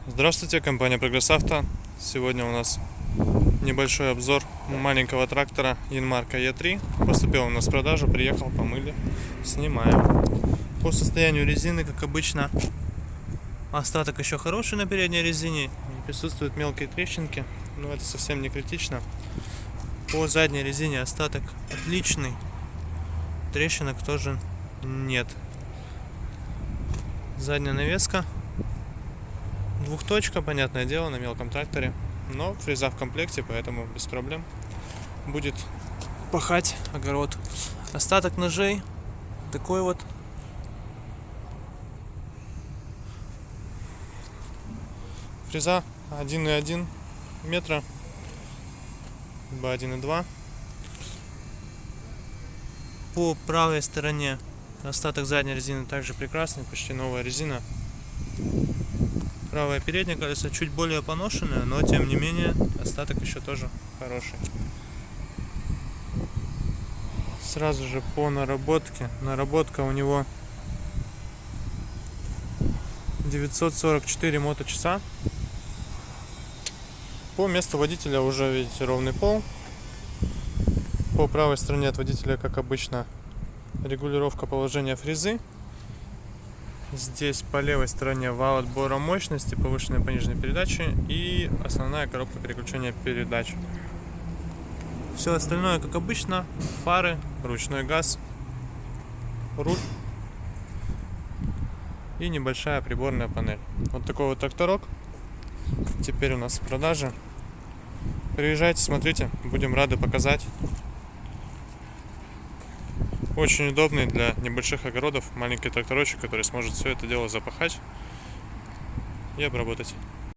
Здравствуйте, компания Прогресс Авто. Сегодня у нас небольшой обзор маленького трактора Янмарка Е3. Поступил у нас в продажу, приехал, помыли, снимаем. По состоянию резины, как обычно, остаток еще хороший на передней резине. Присутствуют мелкие трещинки, но это совсем не критично. По задней резине остаток отличный, трещинок тоже нет. Задняя навеска. Двухточка, понятное дело, на мелком тракторе, но фреза в комплекте, поэтому без проблем будет пахать огород. Остаток ножей такой вот. Фреза 1,1 метра, либо 1,2. По правой стороне остаток задней резины также прекрасный, почти новая резина. Правое переднее колесо чуть более поношенное, но тем не менее остаток еще тоже хороший. Сразу же по наработке. Наработка у него 944 моточаса. По месту водителя уже видите ровный пол. По правой стороне от водителя, как обычно, регулировка положения фрезы. Здесь по левой стороне вал отбора мощности, повышенной и пониженной передачи и основная коробка переключения передач. Все остальное, как обычно, фары, ручной газ, руль и небольшая приборная панель. Вот такой вот тракторок теперь у нас в продаже. Приезжайте, смотрите, будем рады показать. Очень удобный для небольших огородов маленький тракторочек, который сможет все это дело запахать и обработать.